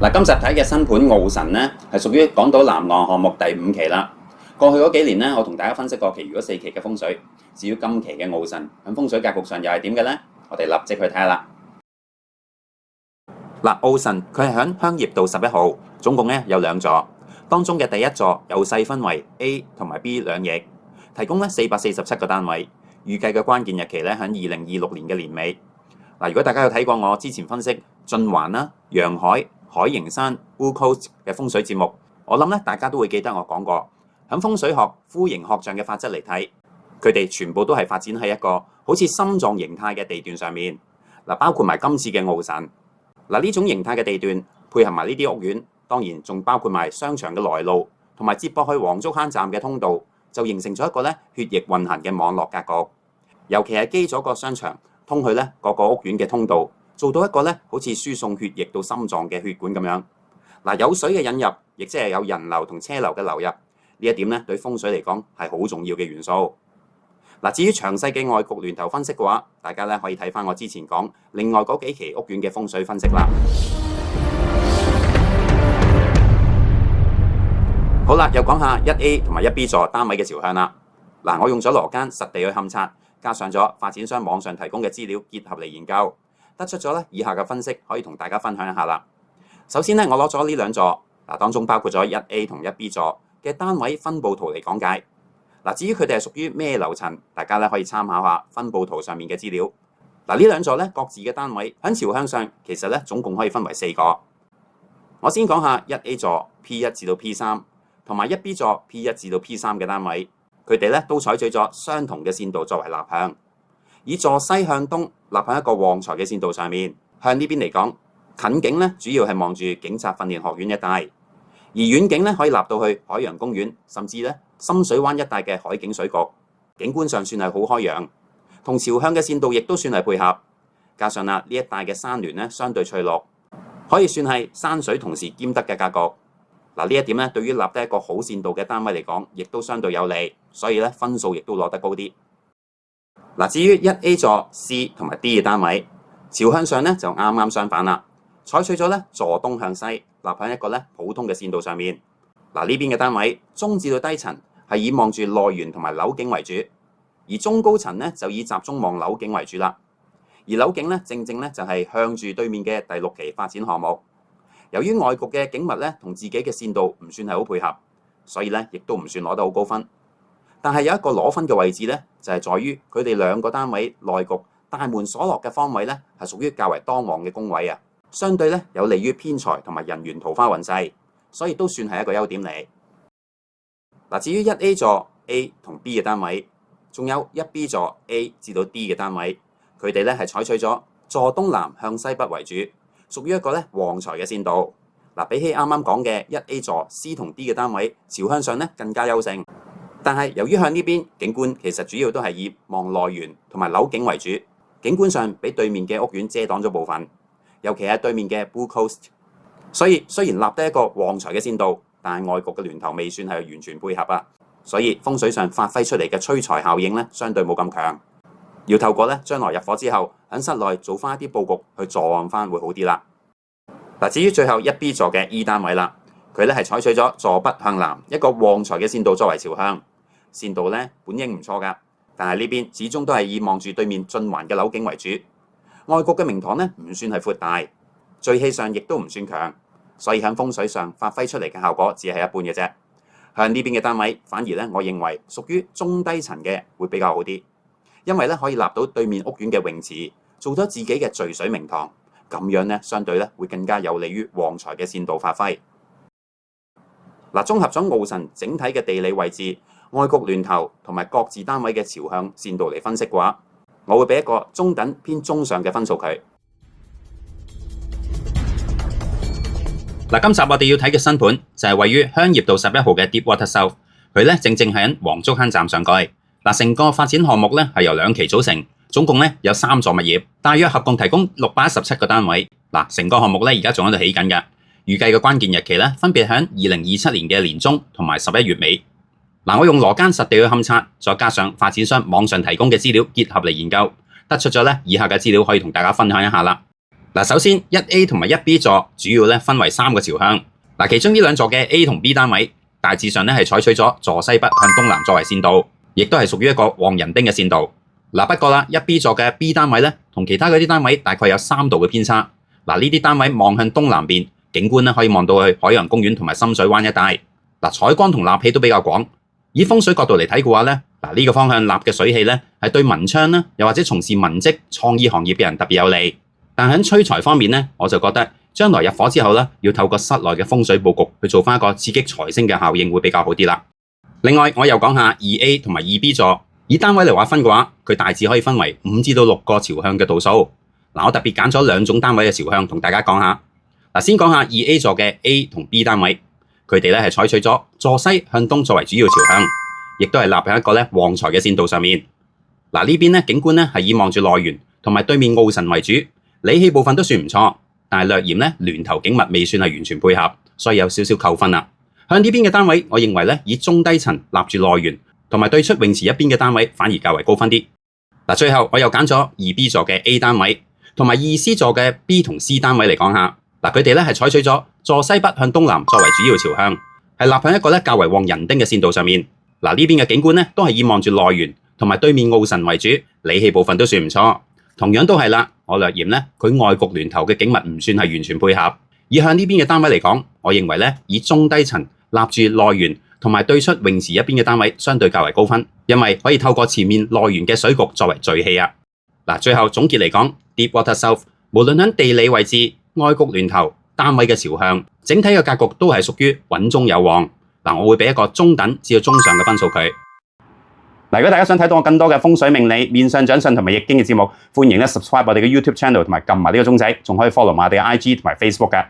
嗱，今集睇嘅新盤傲神呢，係屬於港島南岸項目第5期啦。過去嗰幾年呢，我同大家分析過其餘嗰4期嘅風水。至於今期嘅傲神，喺風水格局上又係點嘅呢？我哋立即去睇下啦。嗱，傲神佢係喺香業道11號，總共呢有2座，當中嘅第1座又細分為 A 同埋 B 兩翼，提供呢447個單位，預計嘅關鍵日期呢喺2026年嘅年尾。嗱，如果大家有睇過我之前分析晉環啦、陽海、海盈山、Blue Coast 嘅風水節目，我諗咧大家都會記得我講過，喺風水學呼形學象嘅法則嚟睇，佢哋全部都係發展喺一個好似心臟形態嘅地段上面。嗱，包括埋今次嘅傲神，嗱呢種形態嘅地段配合埋呢啲屋苑，當然仲包括埋商場嘅來路同埋接駁去黃竹坑站嘅通道，就形成咗一個咧血液運行嘅網絡格局。尤其係基咗個商場通去咧各個屋苑嘅通道，做到一個咧好似輸送血液到心臟嘅血管咁樣。嗱，有水嘅引入，亦即係有人流同車流嘅流入，呢一點咧對風水嚟講係好重要嘅元素。嗱，至於詳細嘅外局巒頭分析嘅話，大家咧可以睇翻我之前講另外嗰幾期屋苑嘅風水分析啦。好啦，又講下1A 同埋1B 座單位嘅朝向啦。嗱，我用咗羅間實地去勘測，加上咗發展商網上提供嘅資料結合嚟研究，得出咗咧以下嘅分析，可以同大家分享一下啦。首先咧，我攞咗呢2座，當中包括咗1A 同1B 座嘅單位分佈圖嚟講解。至於佢哋係屬於咩樓層，大家咧可以參考下分佈圖上面嘅資料。呢2座咧各自嘅單位喺朝向上，其實咧總共可以分為4個。我先講下1A 座 P1 至到 P3，同埋1B 座 P1 至到 P3嘅單位。佢哋咧都採取咗相同嘅線道作為立向，以坐西向東立喺一個旺財嘅線道上面。向呢邊嚟講，近景咧主要係望住警察訓練學院一帶，而遠景咧可以立到去海洋公園，甚至咧深水灣一帶嘅海景水局，景觀上算係好開揚，同朝向嘅線道亦都算係配合。加上呢一帶嘅山巒咧相對翠綠，可以算係山水同時兼得嘅格局。呢一點咧，對於立得一個好線道嘅單位嚟講，亦都相對有利，所以咧分數亦都攞得高啲。至於1A 座 C 同埋 D 嘅單位，朝向上咧就啱啱相反啦，採取咗咧坐東向西，立喺一個咧普通嘅線道上面。呢邊嘅單位中至到低層係以望住內園同埋樓景為主，而中高層咧就以集中望樓景為主啦。而樓景咧正正咧就係向住對面嘅第6期發展項目。由於外局嘅景物咧同自己嘅線道唔算係好配合，所以咧亦都唔算攞得好高分。但係有一個攞分嘅位置咧，就係在於佢哋2個單位內局大門所落嘅方位咧係屬於較為當旺嘅宮位啊，相對咧有利於偏財同埋人緣桃花運勢，所以都算係一個優點嚟。至於1A 座 A 同 B 嘅單位，仲有1B 座 A 至到 D 嘅單位，佢哋咧係採取咗坐東南向西北為主，屬於一個咧旺財嘅線道。比起啱啱講嘅1A 座 C 同 D 嘅單位，朝向上咧更加優勝。但係由於向呢邊景觀其實主要都係以望內園同埋樓景為主，景觀上俾對面嘅屋苑遮擋咗部分，尤其係對面嘅 Blue Coast。所以雖然立得一個旺財嘅線道，但係外局嘅巒頭未算係完全配合啊，所以風水上發揮出嚟嘅催財效應咧相對冇咁強。要透過咧將來入伙之後喺室內做翻一啲佈局去助旺翻會好啲啦。至於最後1B 座嘅 E 單位啦，佢咧係採取咗坐北向南一個旺財嘅線道作為朝向。線道咧本應唔錯噶，但係呢邊始終都係以望住對面晉環嘅樓景為主。外局嘅明堂咧唔算係闊大，聚氣上亦都唔算強，所以喺風水上發揮出嚟嘅效果只係一般嘅啫。向呢邊嘅單位反而咧，我認為屬於中低層嘅會比較好啲，因為咧可以立到對面屋苑嘅泳池，做咗自己嘅聚水明堂，咁樣咧相對咧會更加有利於旺財嘅線道發揮。綜合咗傲神整體嘅地理位置、外局巒頭同埋各自單位嘅朝向線道嚟分析嘅話，我會俾一個中等偏中上嘅分數佢。今集我哋要睇嘅新盤就係位於香業道11號嘅 Deepwater South，佢咧正正係喺黃竹坑站上蓋。成個發展項目咧係由2期組成，總共咧有3座物業，大約合共提供617個單位。成個項目咧而家仲喺度起緊㗎，預計嘅關鍵日期咧分別喺2027年嘅年中同埋11月尾。我用羅間實地去勘測，再加上發展商網上提供嘅資料結合嚟研究，得出咗咧以下嘅資料可以同大家分享一下啦。嗱，首先1A 同埋1B 座主要咧分為3個朝向。嗱，其中呢兩座嘅 A 同 B 單位大致上咧係採取咗坐西北向東南作為線道，亦都係屬於一個旺人丁嘅線道。嗱，不過啦，1B 座嘅 B 單位咧同其他嗰啲單位大概有3度嘅偏差。嗱，呢啲單位望向東南邊，景觀咧可以望到去海洋公園同埋深水灣一帶。嗱，採光同納氣都比較廣。以風水角度嚟睇嘅話咧，呢個方向納嘅水氣咧係對文昌啦，又或者從事文職創意行業嘅人特別有利。但喺催財方面咧，我就覺得將來入伙之後咧，要透過室內嘅風水佈局去做翻一個刺激財星嘅效應會比較好啲啦。另外，我又講下 2A 同埋 2B 座，以單位嚟劃分嘅話，佢大致可以分為5至到6個朝向嘅度數。嗱，我特別揀咗2種單位嘅朝向同大家講下。嗱，先講下 2A 座嘅 A 同 B 單位，佢哋咧係採取咗坐西向東作為主要朝向，亦都係立喺一個咧旺財嘅線道上面。嗱，呢邊咧景觀咧係以望住內園同埋對面奧神為主。理氣部分都算唔錯，但係略嫌咧巒頭景物未算係完全配合，所以有少少扣分啦。向呢邊嘅單位，我認為咧以中低層立住內園同埋對出泳池一邊嘅單位反而較為高分啲。嗱，最後我又揀咗 2B 座嘅 A 單位同埋 2C 座嘅 B 同 C 單位嚟講下。嗱，佢哋咧係採取咗坐西北向東南作為主要朝向，係立喺一個咧較為旺人丁嘅線道上面。嗱，呢邊嘅景觀咧都係以望住內園同埋對面奧神為主，理氣部分都算唔錯。同樣都係啦，我略嫌咧佢外局巒頭嘅景物唔算係完全配合。以向呢邊嘅單位嚟講，我認為咧以中低層立住內園同埋對出泳池一邊嘅單位相對較為高分，因為可以透過前面內園嘅水局作為聚氣啊。嗱，最後總結嚟講 ，Deepwater South 無論喺地理位置、外局巒頭、單位嘅朝向，整體嘅格局都係屬於穩中有旺。嗱，我會俾一個中等至到中上嘅分數佢。嗱，如果大家想睇到我更多嘅風水命理、面相掌相同埋易經嘅節目，歡迎咧 subscribe 我哋嘅 YouTube channel 同埋撳埋呢個鐘仔，仲可以 follow 埋我哋嘅IG 同埋 Facebook 嘅。